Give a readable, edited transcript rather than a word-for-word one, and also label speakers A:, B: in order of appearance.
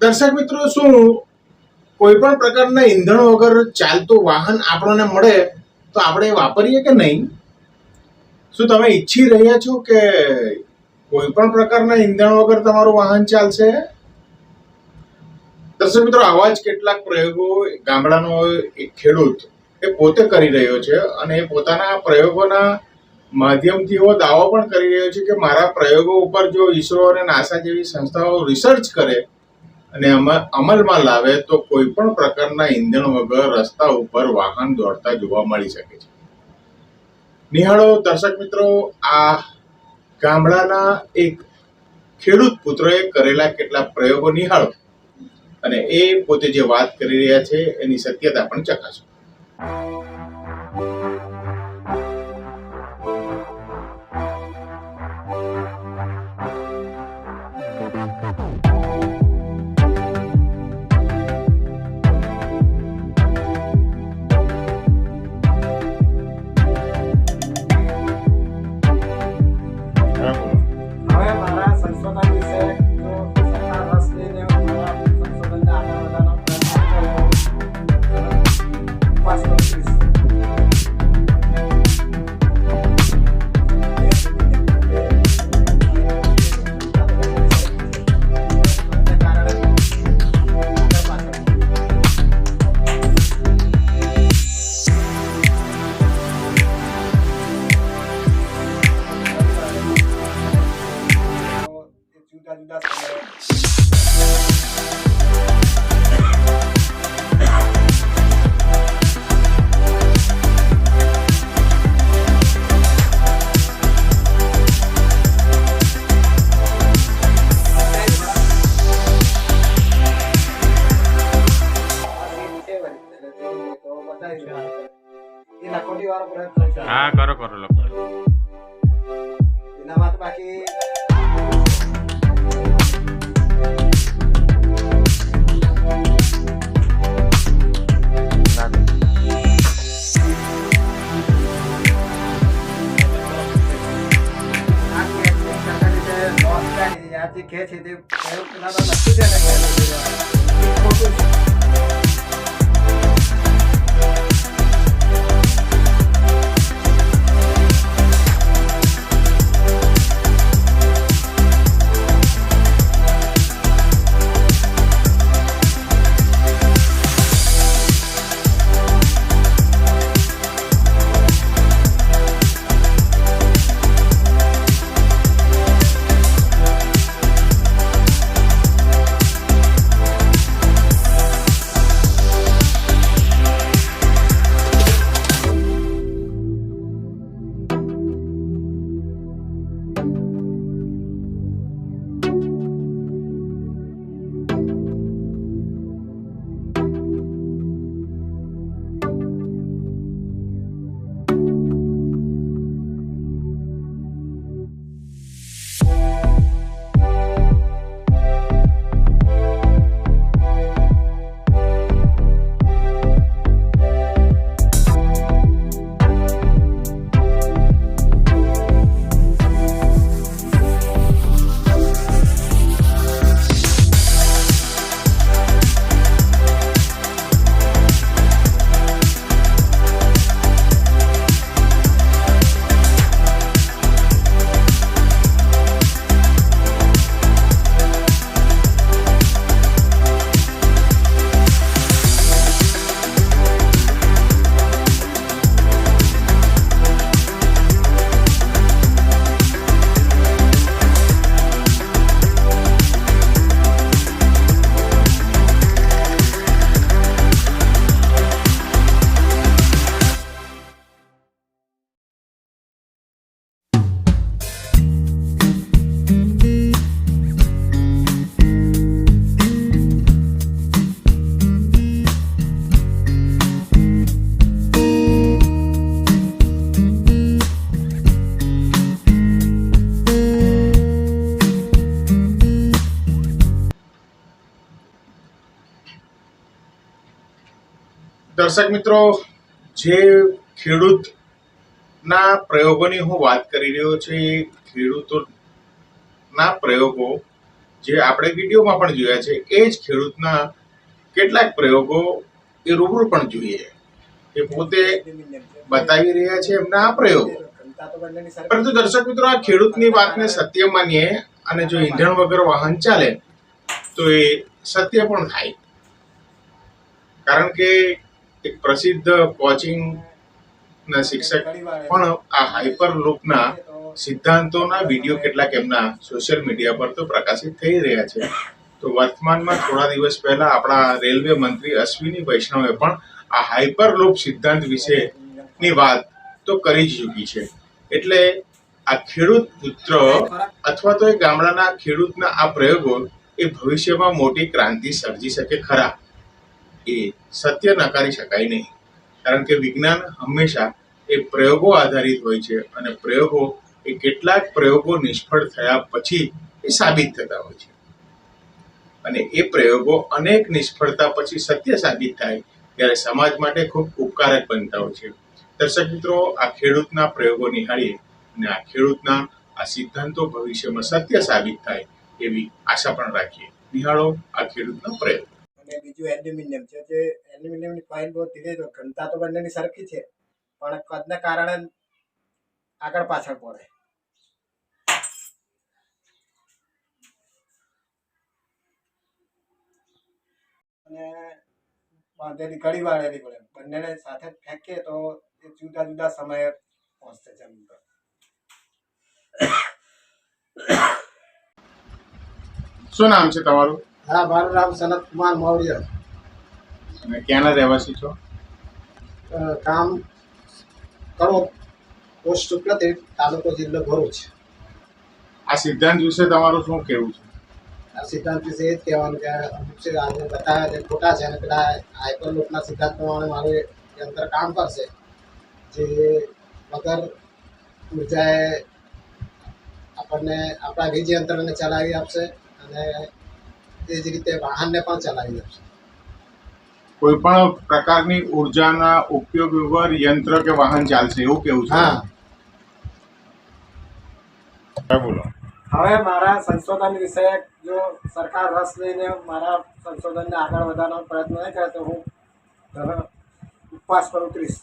A: દર્શક મિત્રો, શું કોઈ પણ પ્રકારના ઈંધણ વગર ચાલતું વાહન આપણને મળે તો આપણે વાપરીએ કે નહીં? શું તમે ઈચ્છી રહ્યા છો કે કોઈ પણ પ્રકારના ઈંધણ વગર તમારું વાહન ચાલશે? દર્શક મિત્રો, આવા જ કેટલાક પ્રયોગો ગામડાનો એક ખેડૂત એ પોતે કરી રહ્યો છે અને એ પોતાના પ્રયોગોના માધ્યમથી એવો દાવો પણ કરી રહ્યો છે કે મારા પ્રયોગો ઉપર જો ઈસરો અને નાસા જેવી સંસ્થાઓ રિસર્ચ કરે અને અમલમાં લાવે તો કોઈ પણ પ્રકારના ઈંધણ વગર રસ્તા ઉપર વાહન દોડતા જોવા મળી શકે છે. નિહાળો દર્શક મિત્રો, આ ગામડાના એક ખેડૂત પુત્રએ કરેલા કેટલાક પ્રયોગો નિહાળો અને એ પોતે જે વાત કરી રહ્યા છે એની સત્યતા પણ ચકાસો.
B: હા, કરો લખો.
C: એના માટે બાકી કે છે તે પ્રયોગ કરનારા નથી તેને ખોટું છે.
A: દર્શક મિત્રો, જે ખેડૂતના પ્રયોગોની હું વાત કરી રહ્યો છું એ ખેડૂતોના પ્રયોગો જે આપણે વિડીયોમાં પણ જોયા છે એ જ ખેડૂતના કેટલાક પ્રયોગો એ રૂબરૂ પણ જોઈએ એ પોતે બતાવી રહ્યા છે એમના આ પ્રયોગો. પરંતુ દર્શક મિત્રો, આ ખેડૂતની વાતને સત્ય માનીએ અને જો ઈંધણ વગર વાહન ચાલે તો એ સત્ય પણ થાય. કારણ કે એક પ્રસિદ્ધ કોચિંગ ના શિક્ષક પણ આ હાઇપર લૂપના સિદ્ધાંતોના વિડીયો કેટલાક એમના સોશિયલ મીડિયા પર તો પ્રકાશિત થઈ રહ્યા છે. તો વર્તમાનમાં થોડા દિવસ પહેલા આપણા રેલવે મંત્રી અશ્વિની વૈષ્ણવે પણ આ હાઇપર લૂપ સિદ્ધાંત વિશેની વાત તો કરી જ ચૂકી છે. એટલે આ ખેડૂત પુત્ર અથવા તો એ ગામડાના ખેડૂતના આ પ્રયોગો એ ભવિષ્યમાં મોટી ક્રાંતિ સર્જી શકે ખરા, એ સત્ય નકારી શકાય નહીં. કારણ કે વિજ્ઞાન હંમેશા એ પ્રયોગો આધારિત હોય છે અને પ્રયોગો એ કેટલાક પ્રયોગો નિષ્ફળ થયા પછી એ સાબિત થતા હોય છે અને એ પ્રયોગો અનેક નિષ્ફળતા પછી સત્ય સાબિત થાય ત્યારે સમાજ માટે ખૂબ ઉપકારક બનતા હોય છે. દર્શક મિત્રો, આ ખેડૂતના પ્રયોગો નિહાળીએ અને આ ખેડૂતના આ સિદ્ધાંતો ભવિષ્યમાં સત્ય સાબિત થાય એવી આશા પણ રાખીએ. નિહાળો આ ખેડૂતનો પ્રયોગ.
C: અને બીજું એલ્યુમિનિયમ છે, જે એલ્યુમિનિયમની કોઇલ બહુ ધીરે ઘનતા તો બંનેની સરખી છે, પણ કદને કારણે આગળ પાછળ પડે. અને બાંધેલી ઘડી વાળેલી પડે, બંનેને સાથે ફેંકીએ તો એ જુદા જુદા સમયે પહોંચશે જમીન પર.
A: શું નામ છે તમારું?
B: હા, મારું નામ સનત કુમાર મૌર્ય.
A: અને ક્યાંના રહેવાસી છો?
B: ગામ કડોદ, પોસ્ટ સુપ્રતિક, તાલુકો જિલ્લો ભરૂચ.
A: આ સિદ્ધાંત વિશે તમારું શું કહેવું છે?
B: આ સિદ્ધાંત વિશે એ જ કહેવાનું કે અમુક છે આજે બતાવ્યા છે ખોટા છે અને પેલા હાઇપરલૂપના સિદ્ધાંત પ્રમાણે મારું યંત્ર કામ કરશે, જે વગર ઉર્જાએ આપણને આપણા વીજ યંત્રને ચલાવી આપશે અને એ જ રીતે વાહનને પણ ચલાવી આપશે.
A: કોઈ પણ પ્રકારની ઉર્જાના ઉપયોગ વગર યંત્ર કે વાહન ચાલશે એવું કેવું છે?
B: હા.
A: બોલો.
C: હવે મારા સંશોધન વિશે જો સરકાર રસ લઈને મારા સંશોધનને આગળ વધારવાનો પ્રયત્ન નહીં કરે તો હું ઉપવાસ પર ઉતરીશ.